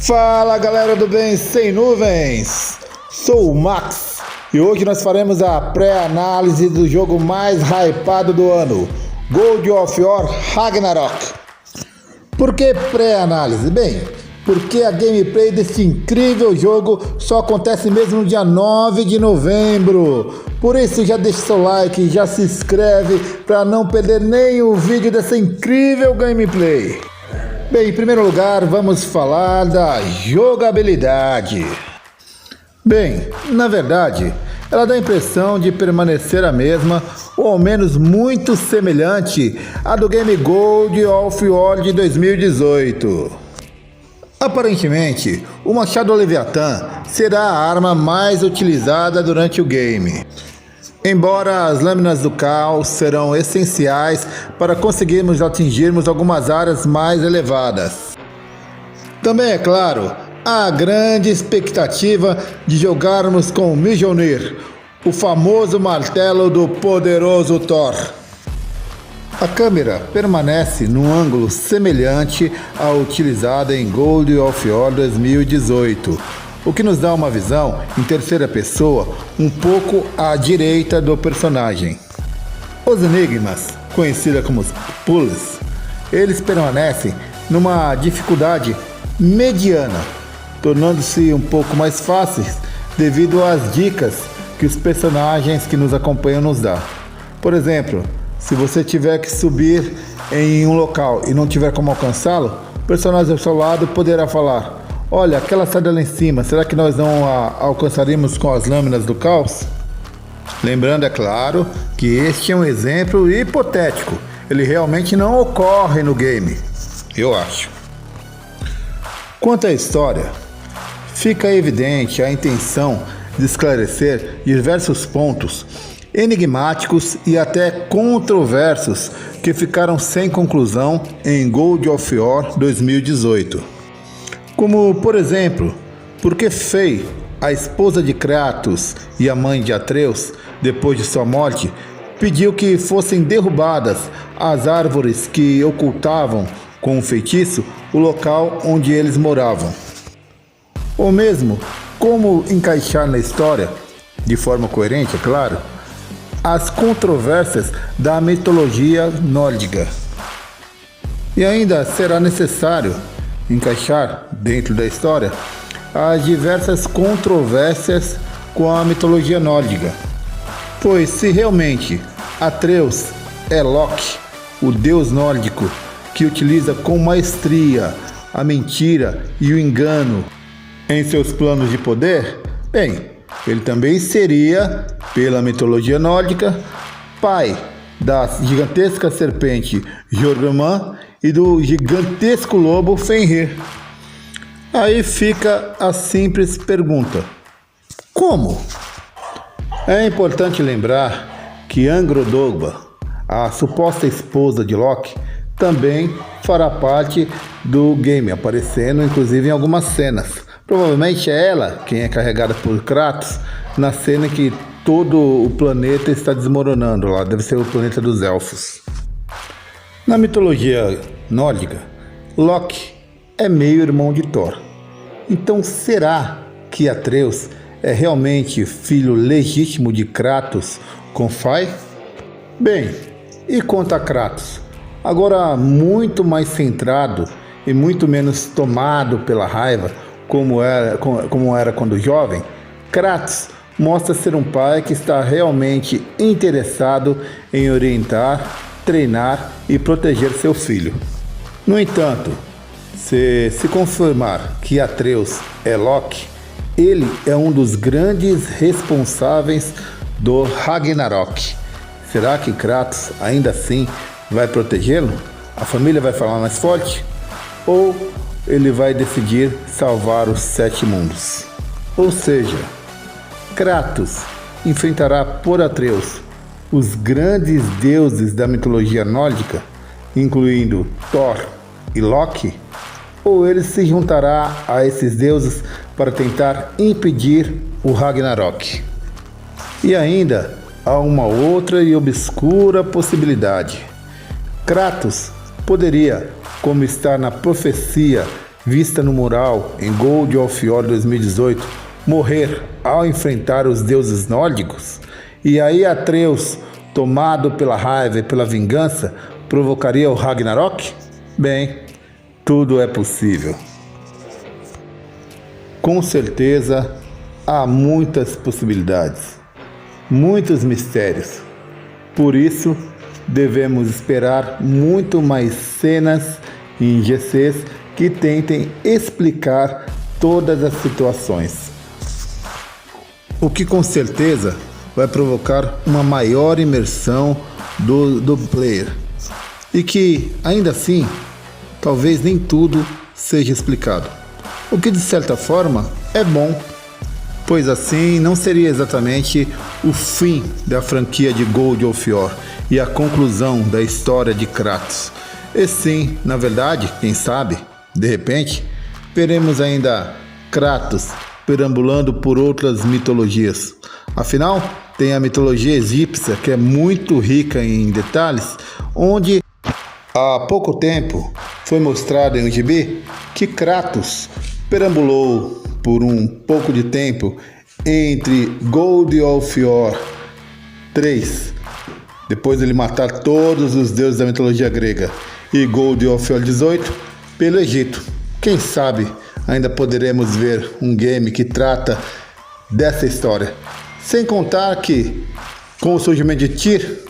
Fala galera do bem sem nuvens, sou o Max e hoje nós faremos a pré-análise do jogo mais hypado do ano, God of War Ragnarok. Por que pré-análise? Bem, porque a gameplay desse incrível jogo só acontece mesmo no dia 9 de novembro. Por isso já deixa seu like e já se inscreve para não perder nenhum vídeo dessa incrível gameplay. Bem, em primeiro lugar, vamos falar da jogabilidade. Bem, na verdade, ela dá a impressão de permanecer a mesma, ou ao menos muito semelhante à do game God of War de 2018. Aparentemente, o Machado Leviatã será a arma mais utilizada durante o game. Embora as lâminas do caos serão essenciais para conseguirmos atingirmos algumas áreas mais elevadas. Também, é claro, há a grande expectativa de jogarmos com Mjolnir, o famoso martelo do poderoso Thor. A câmera permanece num ângulo semelhante à utilizada em God of War 2018, o que nos dá uma visão em terceira pessoa um pouco à direita do personagem. Os enigmas, conhecidos como puzzles, eles permanecem numa dificuldade mediana, tornando-se um pouco mais fáceis devido às dicas que os personagens que nos acompanham nos dão. Por exemplo, se você tiver que subir em um local e não tiver como alcançá-lo, o personagem ao seu lado poderá falar: olha, aquela saída lá em cima, será que nós não a alcançaríamos com as lâminas do caos? Lembrando, é claro, que este é um exemplo hipotético. Ele realmente não ocorre no game, eu acho. Quanto à história, fica evidente a intenção de esclarecer diversos pontos enigmáticos e até controversos que ficaram sem conclusão em God of War 2018. Como, por exemplo, por que Frey, a esposa de Kratos e a mãe de Atreus, depois de sua morte, pediu que fossem derrubadas as árvores que ocultavam com um feitiço o local onde eles moravam. Ou mesmo, como encaixar na história, de forma coerente, é claro, as controvérsias da mitologia nórdica. E ainda será necessário encaixar dentro da história as diversas controvérsias com a mitologia nórdica. Pois se realmente Atreus é Loki, o deus nórdico que utiliza com maestria a mentira e o engano em seus planos de poder, bem, ele também seria, pela mitologia nórdica, pai da gigantesca serpente Jormungand e do gigantesco lobo Fenrir. Aí fica a simples pergunta: como? É importante lembrar que Angrodogba, a suposta esposa de Loki, também fará parte do game, aparecendo inclusive em algumas cenas. Provavelmente é ela quem é carregada por Kratos na cena que todo o planeta está desmoronando lá, deve ser o planeta dos elfos. Na mitologia nórdica, Loki é meio-irmão de Thor. Então será que Atreus é realmente filho legítimo de Kratos com Frey? Bem, e quanto a Kratos? Agora muito mais centrado e muito menos tomado pela raiva, como era quando jovem, Kratos mostra ser um pai que está realmente interessado em orientar, treinar e proteger seu filho. No entanto, se confirmar que Atreus é Loki, ele é um dos grandes responsáveis do Ragnarok. Será que Kratos ainda assim vai protegê-lo? A família vai falar mais forte? Ou ele vai decidir salvar os 7 mundos? Ou seja, Kratos enfrentará por Atreus os grandes deuses da mitologia nórdica, incluindo Thor e Loki? Ou ele se juntará a esses deuses para tentar impedir o Ragnarok? E ainda há uma outra e obscura possibilidade. Kratos poderia, como está na profecia vista no mural em God of War 2018, morrer ao enfrentar os deuses nórdicos? E aí Atreus, tomado pela raiva e pela vingança, provocaria o Ragnarok? Bem, tudo é possível. Com certeza, há muitas possibilidades, muitos mistérios. Por isso, devemos esperar muito mais cenas em GCs que tentem explicar todas as situações. O que com certeza vai provocar uma maior imersão do player. E que, ainda assim, talvez nem tudo seja explicado. O que de certa forma é bom, pois assim não seria exatamente o fim da franquia de God of War e a conclusão da história de Kratos. E sim, na verdade, quem sabe, de repente, veremos ainda Kratos perambulando por outras mitologias. Afinal, tem a mitologia egípcia, que é muito rica em detalhes, onde há pouco tempo foi mostrado em um gibi que Kratos perambulou por um pouco de tempo entre God of War 3, depois de ele matar todos os deuses da mitologia grega, e God of War 18 pelo Egito. Quem sabe ainda poderemos ver um game que trata dessa história. Sem contar que, com o surgimento de Tyr,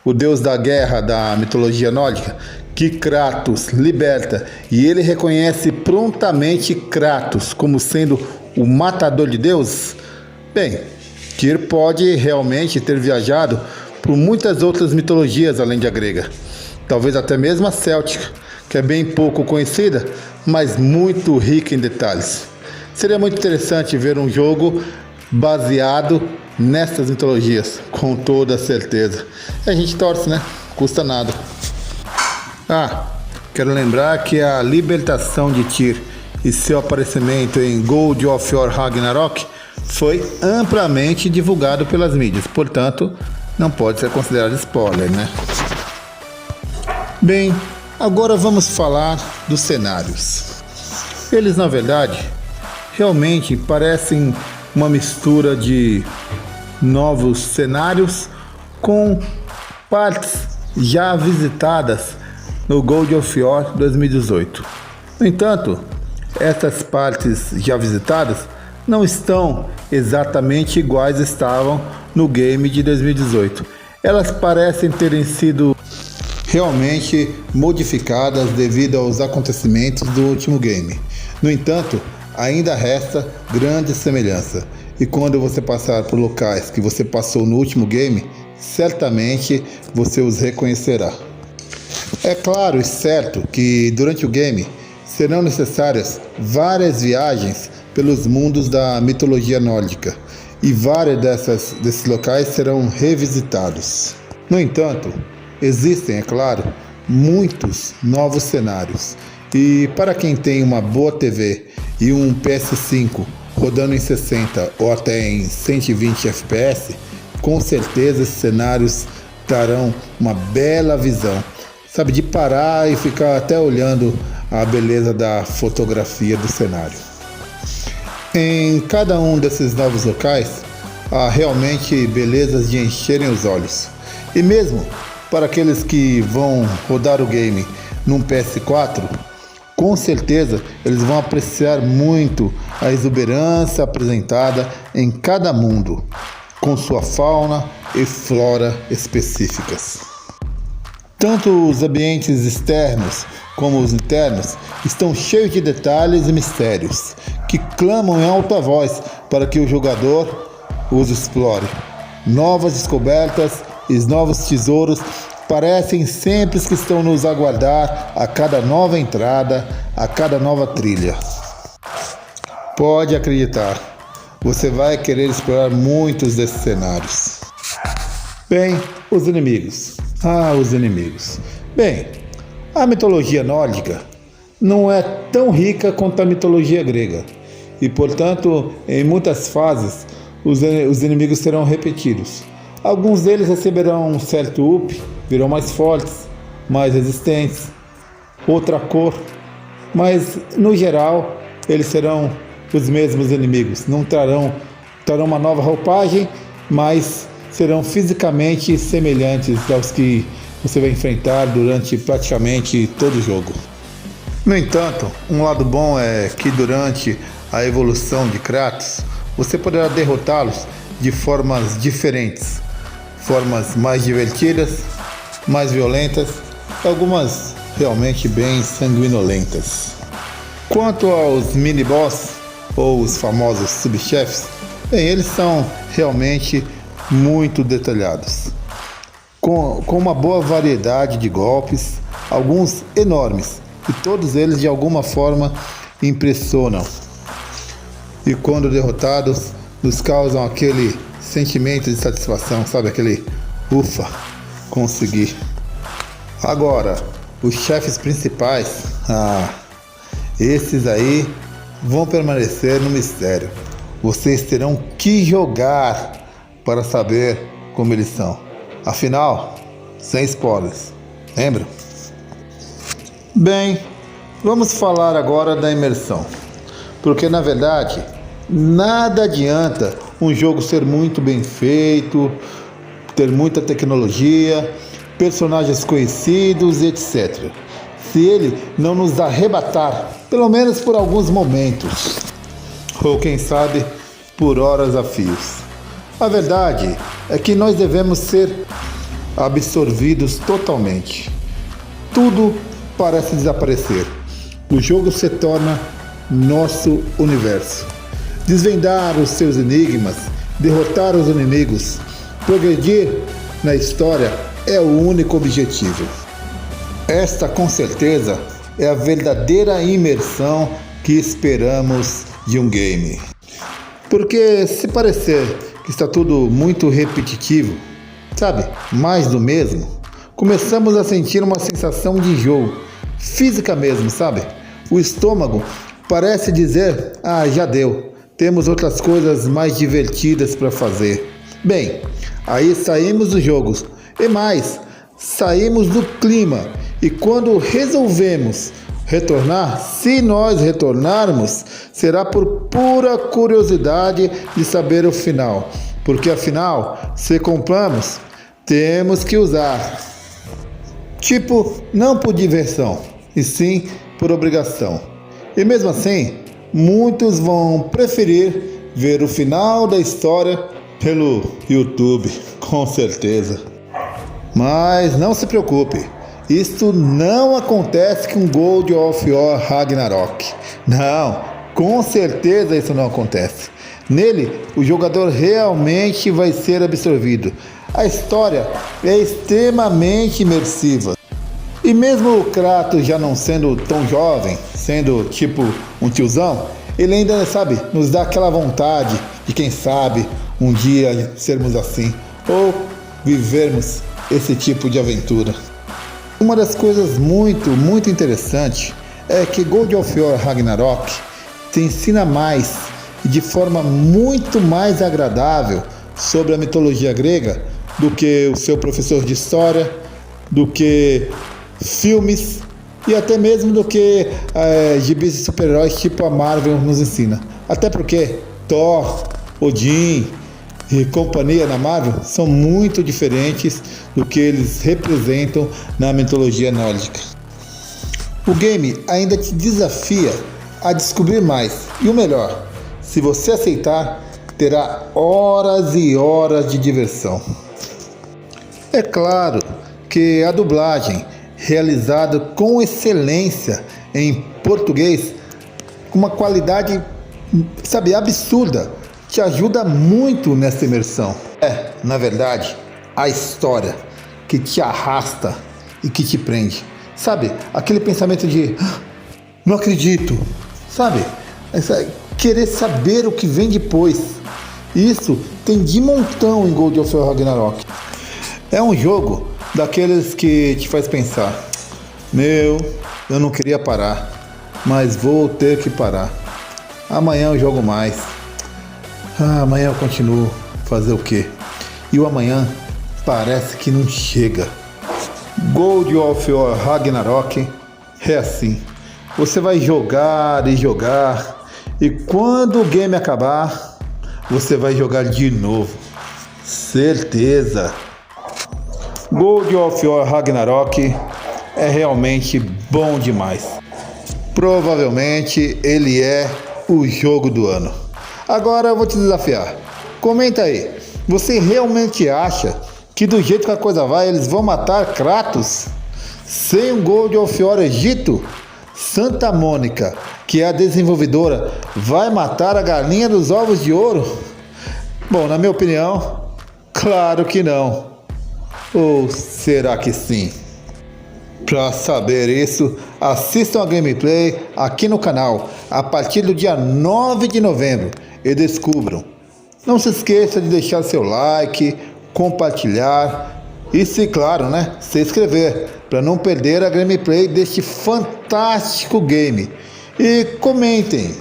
o deus da guerra da mitologia nórdica, que Kratos liberta, e ele reconhece prontamente Kratos como sendo o matador de deuses, bem, Tyr pode realmente ter viajado por muitas outras mitologias além da grega, talvez até mesmo a céltica, que é bem pouco conhecida, mas muito rica em detalhes. Seria muito interessante ver um jogo baseado nessas mitologias, com toda certeza. E a gente torce, né? Custa nada. Quero lembrar que a libertação de Tyr e seu aparecimento em God of War Ragnarok foi amplamente divulgado pelas mídias, portanto, não pode ser considerado spoiler, né? Bem, agora vamos falar dos cenários. Eles, na verdade, realmente parecem uma mistura de novos cenários com partes já visitadas no God of War 2018. No entanto, essas partes já visitadas não estão exatamente iguais estavam no game de 2018. Elas parecem terem sido realmente modificadas devido aos acontecimentos do último game. No entanto, ainda resta grande semelhança, e quando você passar por locais que você passou no último game, certamente você os reconhecerá. É claro e certo que durante o game serão necessárias várias viagens pelos mundos da mitologia nórdica, e vários desses locais serão revisitados. No entanto, existem, é claro, muitos novos cenários, e para quem tem uma boa TV e um PS5 rodando em 60 ou até em 120 FPS, com certeza esses cenários darão uma bela visão, sabe, de parar e ficar até olhando a beleza da fotografia do cenário. Em cada um desses novos locais há realmente belezas de encherem os olhos, e mesmo para aqueles que vão rodar o game num PS4, com certeza eles vão apreciar muito a exuberância apresentada em cada mundo, com sua fauna e flora específicas. Tanto os ambientes externos como os internos estão cheios de detalhes e mistérios que clamam em alta voz para que o jogador os explore. Novas descobertas e novos tesouros parecem sempre que estão nos aguardar a cada nova entrada, a cada nova trilha. Pode acreditar, você vai querer explorar muitos desses cenários. Bem, os inimigos. Os inimigos. Bem, a mitologia nórdica não é tão rica quanto a mitologia grega, e portanto, em muitas fases, os inimigos serão repetidos. Alguns deles receberão um certo up, virão mais fortes, mais resistentes, outra cor, mas no geral eles serão os mesmos inimigos. Não trarão uma nova roupagem, mas serão fisicamente semelhantes aos que você vai enfrentar durante praticamente todo o jogo. No entanto, um lado bom é que durante a evolução de Kratos, você poderá derrotá-los de formas diferentes, formas mais divertidas, mais violentas, algumas realmente bem sanguinolentas. Quanto aos mini-boss, ou os famosos subchefes, bem, eles são realmente muito detalhados, com uma boa variedade de golpes, alguns enormes, e todos eles de alguma forma impressionam. E quando derrotados, nos causam aquele sentimento de satisfação, sabe? Aquele ufa, consegui. Agora, os chefes principais, esses aí vão permanecer no mistério. Vocês terão que jogar para saber como eles são. Afinal, sem spoilers, lembra? Bem, vamos falar agora da imersão. Porque na verdade, nada adianta um jogo ser muito bem feito, ter muita tecnologia, personagens conhecidos, etc. Se ele não nos arrebatar, pelo menos por alguns momentos, ou quem sabe, por horas a fios. A verdade é que nós devemos ser absorvidos totalmente. Tudo parece desaparecer. O jogo se torna nosso universo. Desvendar os seus enigmas, derrotar os inimigos, progredir na história é o único objetivo. Esta, com certeza, é a verdadeira imersão que esperamos de um game. Porque se parecer que está tudo muito repetitivo, sabe, mais do mesmo, começamos a sentir uma sensação de enjoo, física mesmo, sabe? O estômago parece dizer, já deu, temos outras coisas mais divertidas para fazer. Bem, aí saímos dos jogos, e mais, saímos do clima, e quando resolvemos retornar, se nós retornarmos, será por pura curiosidade de saber o final, porque afinal, se compramos, temos que usar. Tipo, não por diversão, e sim por obrigação. E mesmo assim, muitos vão preferir ver o final da história pelo YouTube, com certeza. Mas não se preocupe, isto não acontece com God of War Ragnarok. Não, com certeza isso não acontece. Nele, o jogador realmente vai ser absorvido. A história é extremamente imersiva. E mesmo o Kratos já não sendo tão jovem, sendo tipo um tiozão, ele ainda, sabe, nos dá aquela vontade de, quem sabe, um dia sermos assim, ou vivermos esse tipo de aventura. Uma das coisas muito interessantes é que God of War Ragnarok te ensina mais e de forma muito mais agradável sobre a mitologia grega do que o seu professor de história, do que filmes e até mesmo do que gibis de super-heróis tipo a Marvel nos ensina. Até porque Thor, Odin e companhia na Marvel são muito diferentes do que eles representam na mitologia nórdica. O game ainda te desafia a descobrir mais, e o melhor, se você aceitar, terá horas e horas de diversão. É claro que a dublagem, realizada com excelência em português, com uma qualidade, sabe, absurda, te ajuda muito nessa imersão. Na verdade, a história que te arrasta e que te prende. Sabe, aquele pensamento de não acredito, sabe? Querer saber o que vem depois. Isso tem de montão em God of War Ragnarok. É um jogo daqueles que te faz pensar: eu não queria parar, mas vou ter que parar. Amanhã eu jogo mais. Amanhã eu continuo. Fazer o quê? E o amanhã parece que não chega. God of War Ragnarok é assim. Você vai jogar e jogar, e quando o game acabar, você vai jogar de novo. Certeza. God of War Ragnarok é realmente bom demais. Provavelmente ele é o jogo do ano. Agora eu vou te desafiar. Comenta aí. Você realmente acha que do jeito que a coisa vai, eles vão matar Kratos? Sem um God of War Egito? Santa Mônica, que é a desenvolvedora, vai matar a galinha dos ovos de ouro? Bom, na minha opinião, claro que não. Ou será que sim? Para saber isso, assistam a gameplay aqui no canal a partir do dia 9 de novembro e descubram. Não se esqueça de deixar seu like, compartilhar e, se claro, se inscrever para não perder a gameplay deste fantástico game. E comentem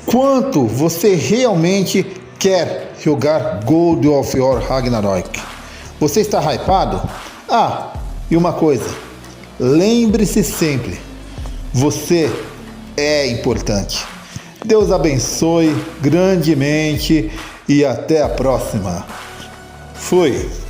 quanto você realmente quer jogar God of War Ragnarok. Você está hypado? E uma coisa, lembre-se sempre, você é importante. Deus abençoe grandemente e até a próxima. Fui!